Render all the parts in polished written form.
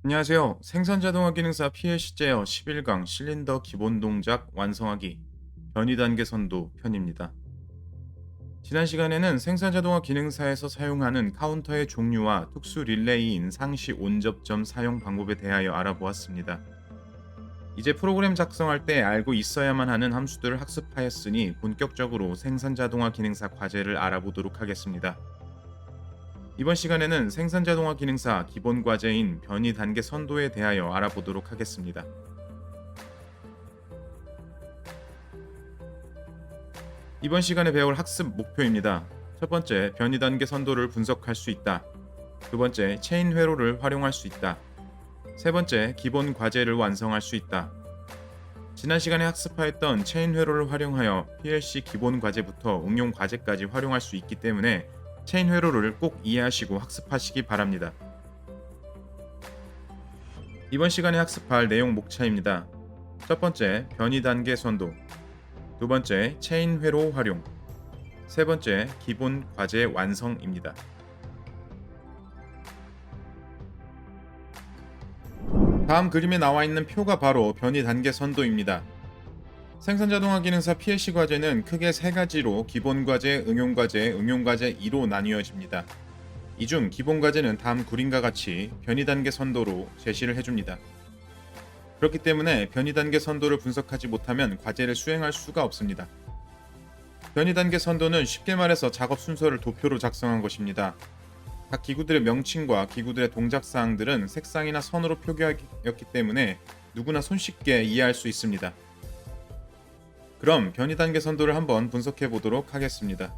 안녕하세요. 생산자동화 기능사 PLC 제어 11강 실린더 기본 동작 완성하기 변이 단계 선도 편입니다. 지난 시간에는 생산자동화 기능사에서 사용하는 카운터의 종류와 특수 릴레이인 상시 온접점 사용 방법에 대하여 알아보았습니다. 이제 프로그램 작성할 때 알고 있어야만 하는 함수들을 학습하였으니 본격적으로 생산자동화 기능사 과제를 알아보도록 하겠습니다. 이번 시간에는 생산자동화 기능사 기본 과제인 변이 단계 선도에 대하여 알아보도록 하겠습니다. 이번 시간에 배울 학습 목표입니다. 첫 번째, 변이 단계 선도를 분석할 수 있다. 두 번째, 체인 회로를 활용할 수 있다. 세 번째, 기본 과제를 완성할 수 있다. 지난 시간에 학습하였던 체인 회로를 활용하여 PLC 기본 과제부터 응용 과제까지 활용할 수 있기 때문에 체인 회로를 꼭 이해하시고 학습하시기 바랍니다. 이번 시간에 학습할 내용 목차입니다. 첫 번째, 변이 단계 선도. 두 번째, 체인 회로 활용. 세 번째, 기본 과제 완성입니다. 다음 그림에 나와 있는 표가 바로 변이 단계 선도입니다. 생산자동화 기능사 PLC 과제는 크게 세 가지로 기본 과제, 응용 과제, 응용 과제 2로 나뉘어집니다. 이 중 기본 과제는 다음 그림과 같이 변이 단계 선도로 제시를 해줍니다. 그렇기 때문에 변이 단계 선도를 분석하지 못하면 과제를 수행할 수가 없습니다. 변이 단계 선도는 쉽게 말해서 작업 순서를 도표로 작성한 것입니다. 각 기구들의 명칭과 기구들의 동작 사항들은 색상이나 선으로 표기하였기 때문에 누구나 손쉽게 이해할 수 있습니다. 그럼 변이 단계 선도를 한번 분석해 보도록 하겠습니다.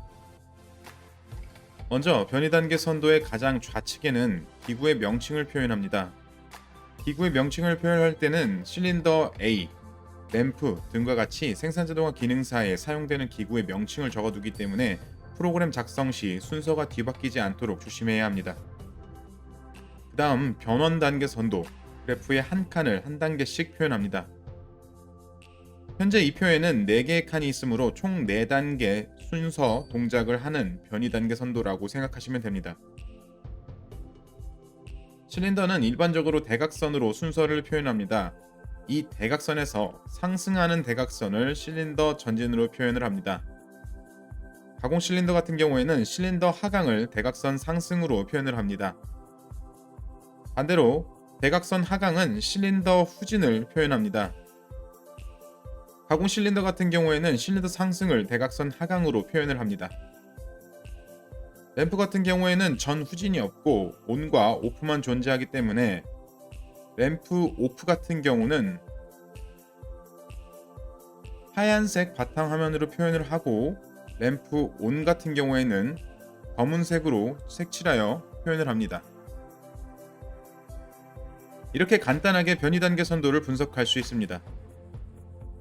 먼저 변이 단계 선도의 가장 좌측에는 기구의 명칭을 표현합니다. 기구의 명칭을 표현할 때는 실린더 A, 램프 등과 같이 생산자동화 기능사에 사용되는 기구의 명칭을 적어두기 때문에 프로그램 작성 시 순서가 뒤바뀌지 않도록 조심해야 합니다. 그 다음 변원 단계 선도, 그래프의 한 칸을 한 단계씩 표현합니다. 현재 이 표에는 4개의 칸이 있으므로 총 4단계 순서 동작을 하는 변이 단계 선도라고 생각하시면 됩니다. 실린더는 일반적으로 대각선으로 순서를 표현합니다. 이 대각선에서 상승하는 대각선을 실린더 전진으로 표현을 합니다. 가공 실린더 같은 경우에는 실린더 하강을 대각선 상승으로 표현을 합니다. 반대로 대각선 하강은 실린더 후진을 표현합니다. 가공 실린더 같은 경우에는 실린더 상승을 대각선 하강으로 표현을 합니다. 램프 같은 경우에는 전 후진이 없고 온과 오프만 존재하기 때문에 램프 오프 같은 경우는 하얀색 바탕화면으로 표현을 하고 램프 온 같은 경우에는 검은색으로 색칠하여 표현을 합니다. 이렇게 간단하게 변이 단계 선도를 분석할 수 있습니다.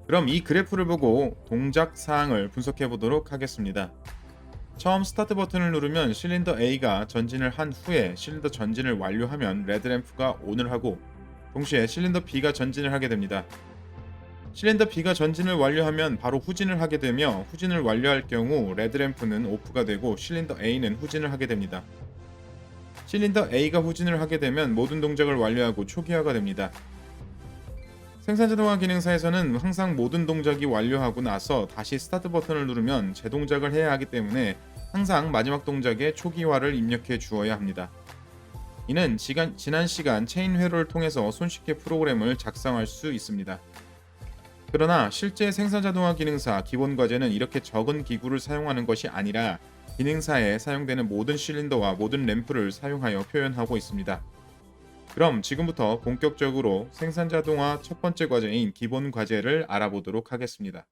그럼 이 그래프를 보고 동작 사항을 분석해 보도록 하겠습니다. 처음 스타트 버튼을 누르면 실린더 A가 전진을 한 후에 실린더 전진을 완료하면 레드램프가 ON을 하고 동시에 실린더 B가 전진을 하게 됩니다. 실린더 B가 전진을 완료하면 바로 후진을 하게 되며 후진을 완료할 경우 레드램프는 오프가 되고 실린더 A는 후진을 하게 됩니다. 실린더 A가 후진을 하게 되면 모든 동작을 완료하고 초기화가 됩니다. 생산자동화 기능사에서는 항상 모든 동작이 완료하고 나서 다시 스타트 버튼을 누르면 재동작을 해야 하기 때문에 항상 마지막 동작에 초기화를 입력해 주어야 합니다. 이는 지난 시간 체인 회로를 통해서 손쉽게 프로그램을 작성할 수 있습니다. 그러나 실제 생산자동화 기능사 기본 과제는 이렇게 적은 기구를 사용하는 것이 아니라 기능사에 사용되는 모든 실린더와 모든 램프를 사용하여 표현하고 있습니다. 그럼 지금부터 본격적으로 생산자동화 첫 번째 과제인 기본 과제를 알아보도록 하겠습니다.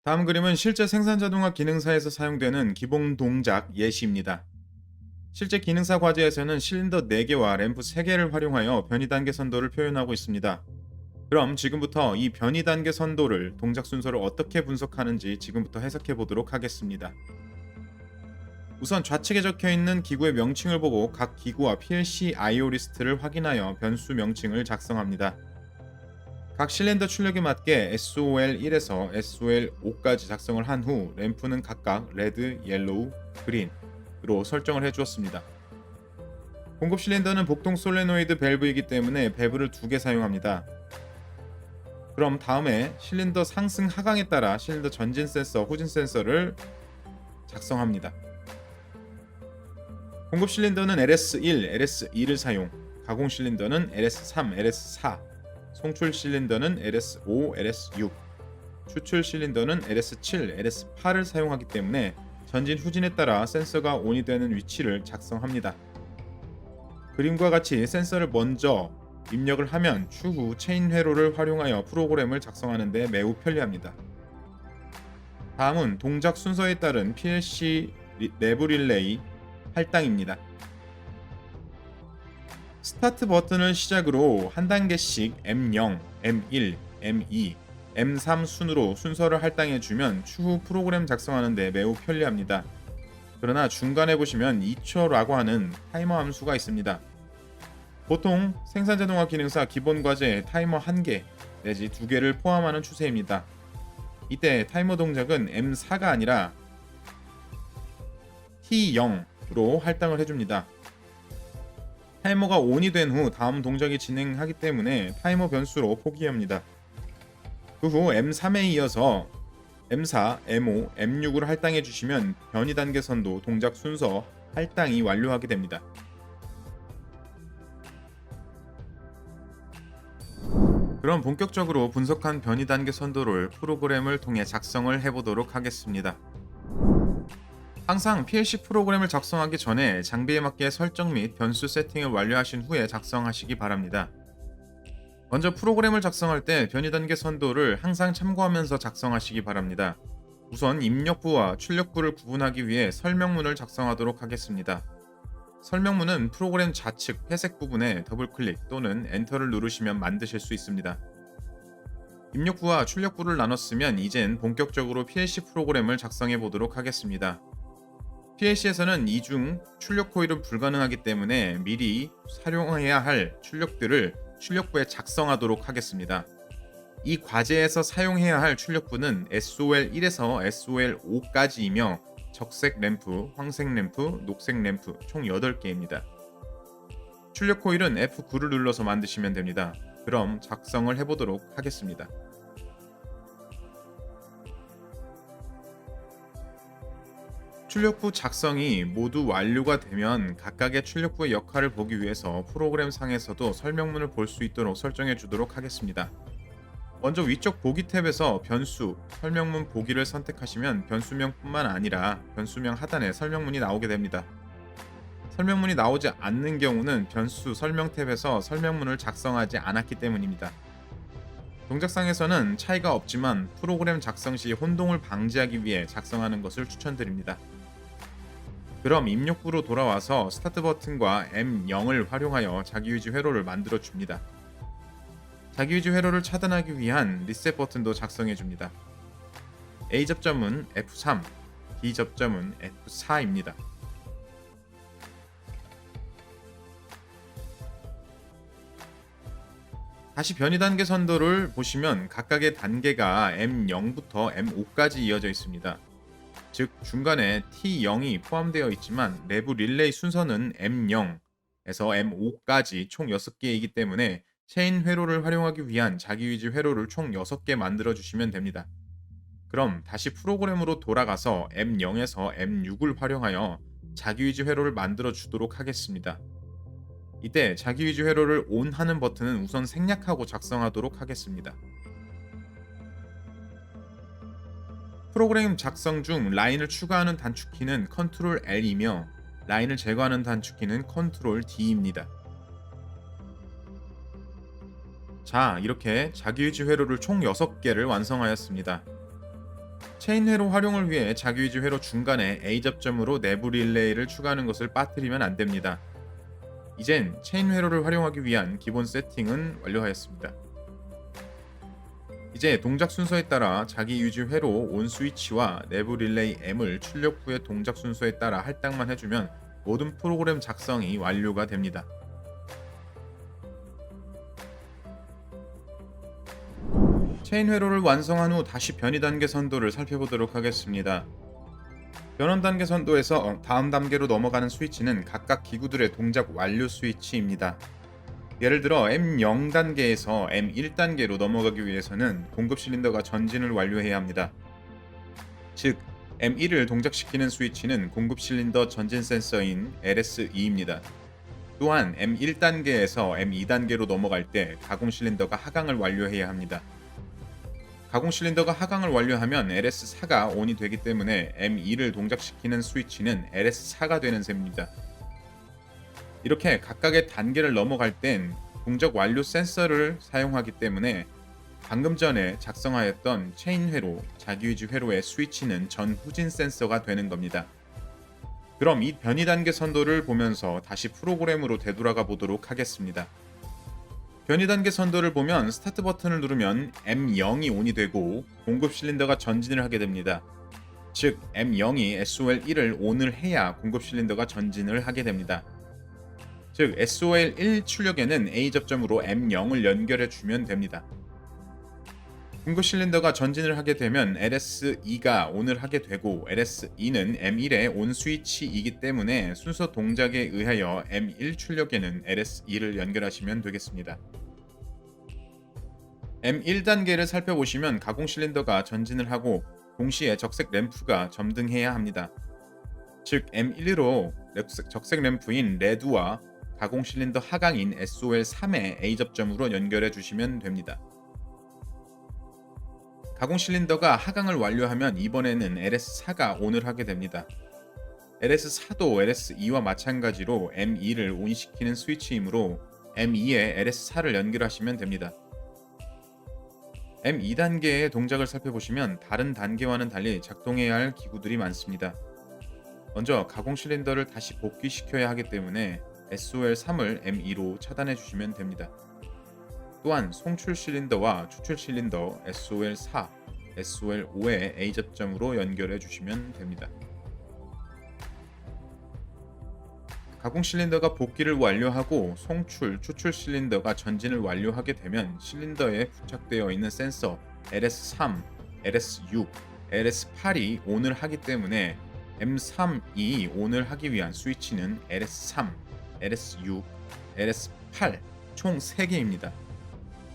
다음 그림은 실제 생산자동화 기능사에서 사용되는 기본 동작 예시입니다. 실제 기능사 과제에서는 실린더 4개와 램프 3개를 활용하여 변이 단계 선도를 표현하고 있습니다. 그럼 지금부터 이 변이 단계 선도를 동작 순서를 어떻게 분석하는지 지금부터 해석해 보도록 하겠습니다. 우선 좌측에 적혀있는 기구의 명칭을 보고 각 기구와 PLC I/O 리스트를 확인하여 변수 명칭을 작성합니다. 각 실린더 출력에 맞게 SOL1에서 SOL5까지 작성을 한 후 램프는 각각 레드, 옐로우, 그린으로 설정을 해주었습니다. 공급 실린더는 복동 솔레노이드 밸브이기 때문에 밸브를 2개 사용합니다. 그럼 다음에 실린더 상승 하강에 따라 실린더 전진 센서, 후진 센서를 작성합니다. 공급 실린더는 LS1, LS2를 사용, 가공 실린더는 LS3, LS4, 송출 실린더는 LS5, LS6, 추출 실린더는 LS7, LS8을 사용하기 때문에 전진 후진에 따라 센서가 온이 되는 위치를 작성합니다. 그림과 같이 센서를 먼저 입력을 하면 추후 체인 회로를 활용하여 프로그램을 작성하는 데 매우 편리합니다. 다음은 동작 순서에 따른 PLC 내부 릴레이 할당입니다. 스타트 버튼을 시작으로 한 단계씩 M0, M1, M2, M3 순으로 순서를 할당해주면 추후 프로그램 작성하는 데 매우 편리합니다. 그러나 중간에 보시면 2초라고 하는 타이머 함수가 있습니다. 보통 생산자동화 기능사 기본 과제에 타이머 1개 내지 2개를 포함하는 추세입니다. 이때 타이머 동작은 M4가 아니라 T0로 할당을 해줍니다. 타이머가 ON이 된 후 다음 동작이 진행하기 때문에 타이머 변수로 포기합니다. 그 후 M3에 이어서 M4, M5, M6을 할당해 주시면 변이 단계 선도 동작 순서 할당이 완료하게 됩니다. 그럼 본격적으로 분석한 변이 단계 선도를 프로그램을 통해 작성을 해보도록 하겠습니다. 항상 PLC 프로그램을 작성하기 전에 장비에 맞게 설정 및 변수 세팅을 완료하신 후에 작성하시기 바랍니다. 먼저 프로그램을 작성할 때 변이 단계 선도를 항상 참고하면서 작성하시기 바랍니다. 우선 입력부와 출력부를 구분하기 위해 설명문을 작성하도록 하겠습니다. 설명문은 프로그램 좌측 회색 부분에 더블클릭 또는 엔터를 누르시면 만드실 수 있습니다. 입력부와 출력부를 나눴으면 이젠 본격적으로 PLC 프로그램을 작성해 보도록 하겠습니다. PLC에서는 이중 출력 코일은 불가능하기 때문에 미리 사용해야 할 출력들을 출력부에 작성하도록 하겠습니다. 이 과제에서 사용해야 할 출력부는 SOL1에서 SOL5까지이며 적색 램프, 황색 램프, 녹색 램프 총 8개입니다. 출력 코일은 F9를 눌러서 만드시면 됩니다. 그럼 작성을 해보도록 하겠습니다. 출력부 작성이 모두 완료가 되면 각각의 출력부의 역할을 보기 위해서 프로그램 상에서도 설명문을 볼 수 있도록 설정해 주도록 하겠습니다. 먼저 위쪽 보기 탭에서 변수, 설명문 보기를 선택하시면 변수명뿐만 아니라 변수명 하단에 설명문이 나오게 됩니다. 설명문이 나오지 않는 경우는 변수 설명 탭에서 설명문을 작성하지 않았기 때문입니다. 동작상에서는 차이가 없지만 프로그램 작성 시 혼동을 방지하기 위해 작성하는 것을 추천드립니다. 그럼 입력부로 돌아와서 스타트 버튼과 M0을 활용하여 자기유지 회로를 만들어 줍니다. 자기유지 회로를 차단하기 위한 리셋 버튼도 작성해 줍니다. A 접점은 F3, B 접점은 F4입니다. 다시 변이 단계 선도를 보시면 각각의 단계가 M0부터 M5까지 이어져 있습니다. 즉 중간에 T0이 포함되어 있지만 내부 릴레이 순서는 M0에서 M5까지 총 6개이기 때문에 체인 회로를 활용하기 위한 자기유지 회로를 총 6개 만들어 주시면 됩니다. 그럼 다시 프로그램으로 돌아가서 M0에서 M6을 활용하여 자기유지 회로를 만들어 주도록 하겠습니다. 이때 자기유지 회로를 ON 하는 버튼은 우선 생략하고 작성하도록 하겠습니다. 프로그램 작성 중 라인을 추가하는 단축키는 Ctrl L이며 라인을 제거하는 단축키는 Ctrl D입니다. 자, 이렇게 자기유지 회로를 총 6개를 완성하였습니다. 체인 회로 활용을 위해 자기유지 회로 중간에 A 접점으로 내부 릴레이를 추가하는 것을 빠뜨리면 안됩니다. 이젠 체인 회로를 활용하기 위한 기본 세팅은 완료하였습니다. 이제 동작 순서에 따라 자기유지 회로 ON 스위치와 내부 릴레이 M을 출력부의 동작 순서에 따라 할당만 해주면 모든 프로그램 작성이 완료가 됩니다. 체인 회로를 완성한 후 다시 변이 단계 선도를 살펴보도록 하겠습니다. 변원 단계 선도에서 다음 단계로 넘어가는 스위치는 각각 기구들의 동작 완료 스위치입니다. 예를 들어 M0 단계에서 M1 단계로 넘어가기 위해서는 공급 실린더가 전진을 완료해야 합니다. 즉, M1을 동작시키는 스위치는 공급 실린더 전진 센서인 LS2입니다. 또한 M1 단계에서 M2 단계로 넘어갈 때 가공 실린더가 하강을 완료해야 합니다. 가공 실린더가 하강을 완료하면 LS4가 ON이 되기 때문에 M2를 동작시키는 스위치는 LS4가 되는 셈입니다. 이렇게 각각의 단계를 넘어갈 땐 동작 완료 센서를 사용하기 때문에 방금 전에 작성하였던 체인 회로, 자기유지 회로의 스위치는 전후진 센서가 되는 겁니다. 그럼 이 변이 단계 선도를 보면서 다시 프로그램으로 되돌아가 보도록 하겠습니다. 변이 단계 선도를 보면 스타트 버튼을 누르면 M0이 ON이 되고 공급 실린더가 전진을 하게 됩니다. 즉 M0이 SOL1을 ON을 해야 공급 실린더가 전진을 하게 됩니다. 즉 SOL1 출력에는 A 접점으로 M0을 연결해 주면 됩니다. 공급 실린더가 전진을 하게 되면 LS2가 ON을 하게 되고 LS2는 M1의 ON 스위치이기 때문에 순서 동작에 의하여 M1 출력에는 LS2를 연결하시면 되겠습니다. M1 단계를 살펴보시면 가공 실린더가 전진을 하고 동시에 적색 램프가 점등해야 합니다. 즉 M1으로 적색 램프인 레드와 가공 실린더 하강인 SOL3의 A 접점으로 연결해 주시면 됩니다. 가공 실린더가 하강을 완료하면 이번에는 LS4가 ON을 하게 됩니다. LS4도 LS2와 마찬가지로 M2를 ON시키는 스위치이므로 M2에 LS4를 연결하시면 됩니다. M2 단계의 동작을 살펴보시면 다른 단계와는 달리 작동해야 할 기구들이 많습니다. 먼저 가공 실린더를 다시 복귀시켜야 하기 때문에 SOL3을 M2로 차단해 주시면 됩니다. 또한 송출 실린더와 추출 실린더 SOL4, SOL5의 A 접점으로 연결해 주시면 됩니다. 가공 실린더가 복귀를 완료하고 송출, 추출 실린더가 전진을 완료하게 되면 실린더에 부착되어 있는 센서 LS3, LS6, LS8이 ON을 하기 때문에 M3이 ON을 하기 위한 스위치는 LS3, LS6, LS8 총 3개입니다.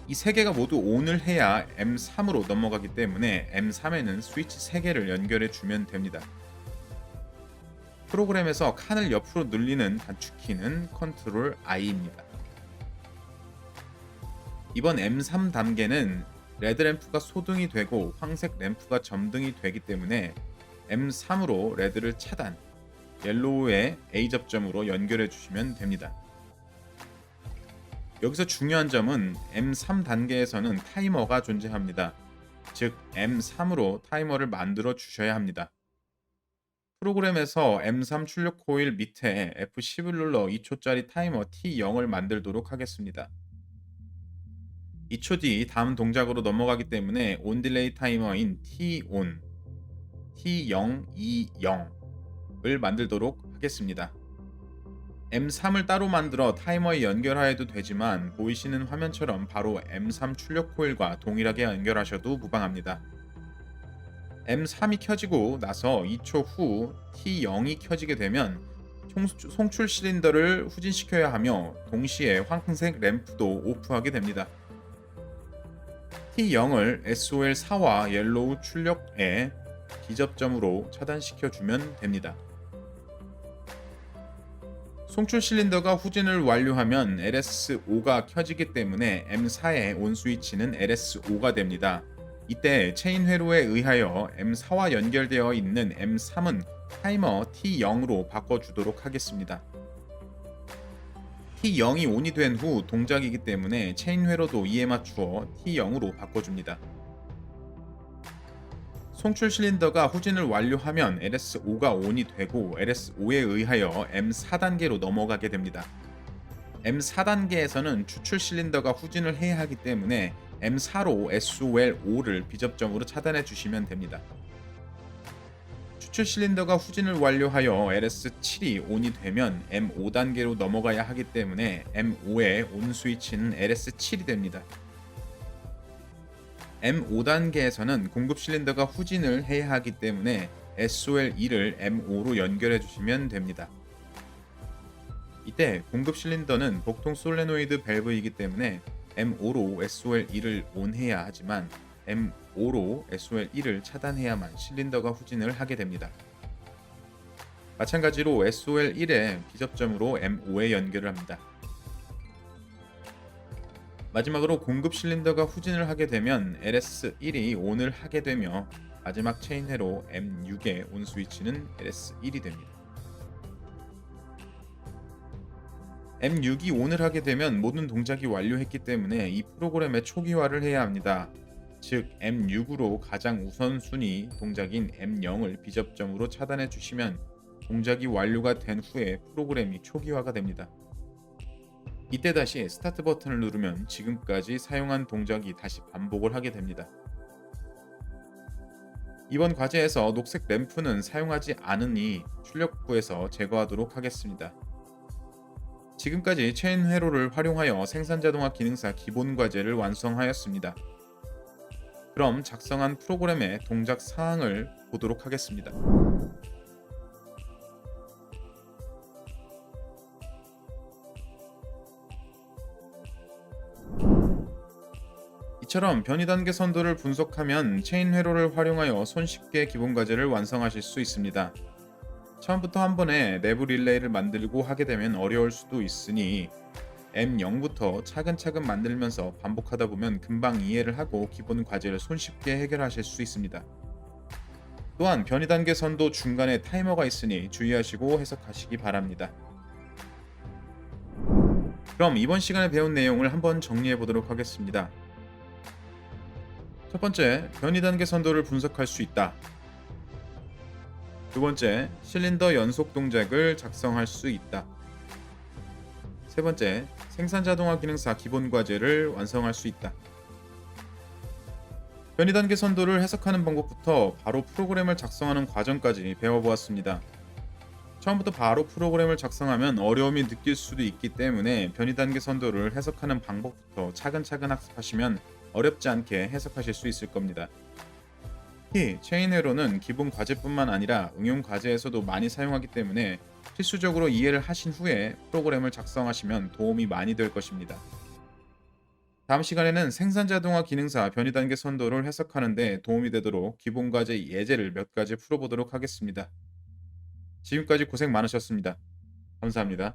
이 3개가 모두 ON을 해야 M3으로 넘어가기 때문에 M3에는 스위치 3개를 연결해 주면 됩니다. 프로그램에서 칸을 옆으로 늘리는 단축키는 컨트롤 I입니다. 이번 M3 단계는 레드 램프가 소등이 되고 황색 램프가 점등이 되기 때문에 M3으로 레드를 차단, 옐로우의 A 접점으로 연결해 주시면 됩니다. 여기서 중요한 점은 M3 단계에서는 타이머가 존재합니다. 즉 M3으로 타이머를 만들어 주셔야 합니다. 프로그램에서 M3 출력 코일 밑에 F10을 눌러 2초짜리 타이머 T0을 만들도록 하겠습니다. 2초 뒤 다음 동작으로 넘어가기 때문에 온 딜레이 타이머인 T-ON, T020을 만들도록 하겠습니다. M3을 따로 만들어 타이머에 연결하여도 되지만 보이시는 화면처럼 바로 M3 출력 코일과 동일하게 연결하셔도 무방합니다. M3이 켜지고 나서 2초 후 T0이 켜지게 되면 송출 실린더를 후진시켜야 하며 동시에 황색 램프도 오프하게 됩니다. T0을 SOL4와 옐로우 출력의 비접점으로 차단시켜 주면 됩니다. 송출 실린더가 후진을 완료하면 LS5가 켜지기 때문에 M4의 온 스위치는 LS5가 됩니다. 이때 체인 회로에 의하여 M4와 연결되어 있는 M3은 타이머 T0으로 바꿔주도록 하겠습니다. T0이 ON이 된 후 동작이기 때문에 체인 회로도 이에 맞추어 T0으로 바꿔줍니다. 송출 실린더가 후진을 완료하면 LS5가 ON이 되고 LS5에 의하여 M4 단계로 넘어가게 됩니다. M4 단계에서는 추출 실린더가 후진을 해야 하기 때문에 M4로 SOL5를 비접점으로 차단해 주시면 됩니다. 추출 실린더가 후진을 완료하여 LS7이 ON이 되면 M5 단계로 넘어가야 하기 때문에 M5의 ON 스위치는 LS7이 됩니다. M5 단계에서는 공급 실린더가 후진을 해야 하기 때문에 SOL2를 M5로 연결해 주시면 됩니다. 이때 공급 실린더는 복통 솔레노이드 밸브이기 때문에 M5로 SOL2를 온해야 하지만 M5로 SOL1을 차단해야만 실린더가 후진을 하게 됩니다. 마찬가지로 SOL1의 비접점으로 M5에 연결을 합니다. 마지막으로 공급 실린더가 후진을 하게 되면 LS1이 온을 하게 되며 마지막 체인 회로 M6의 온 스위치는 LS1이 됩니다. M6이 온을 하게 되면 모든 동작이 완료했기 때문에 이 프로그램의 초기화를 해야 합니다. 즉 M6으로 가장 우선순위 동작인 M0을 비접점으로 차단해 주시면 동작이 완료가 된 후에 프로그램이 초기화가 됩니다. 이때 다시 스타트 버튼을 누르면 지금까지 사용한 동작이 다시 반복을 하게 됩니다. 이번 과제에서 녹색 램프는 사용하지 않으니 출력부에서 제거하도록 하겠습니다. 지금까지 체인 회로를 활용하여 생산자동화 기능사 기본 과제를 완성하였습니다. 그럼 작성한 프로그램의 동작 사항을 보도록 하겠습니다. 이처럼 변이 단계 선도를 분석하면 체인 회로를 활용하여 손쉽게 기본 과제를 완성하실 수 있습니다. 처음부터 한 번에 내부 릴레이를 만들고 하게 되면 어려울 수도 있으니 M0부터 차근차근 만들면서 반복하다 보면 금방 이해를 하고 기본 과제를 손쉽게 해결하실 수 있습니다. 또한 변이 단계 선도 중간에 타이머가 있으니 주의하시고 해석하시기 바랍니다. 그럼 이번 시간에 배운 내용을 한번 정리해 보도록 하겠습니다. 첫 번째, 변이 단계 선도를 분석할 수 있다. 두 번째, 실린더 연속 동작을 작성할 수 있다. 세 번째, 생산 자동화 기능사 기본 과제를 완성할 수 있다. 변이 단계 선도를 해석하는 방법부터 바로 프로그램을 작성하는 과정까지 배워보았습니다. 처음부터 바로 프로그램을 작성하면 어려움이 느낄 수도 있기 때문에 변이 단계 선도를 해석하는 방법부터 차근차근 학습하시면 어렵지 않게 해석하실 수 있을 겁니다. 특히 체인 회로는 기본 과제뿐만 아니라 응용 과제에서도 많이 사용하기 때문에 필수적으로 이해를 하신 후에 프로그램을 작성하시면 도움이 많이 될 것입니다. 다음 시간에는 생산 자동화 기능사 변이 단계 선도를 해석하는 데 도움이 되도록 기본 과제 예제를 몇 가지 풀어보도록 하겠습니다. 지금까지 고생 많으셨습니다. 감사합니다.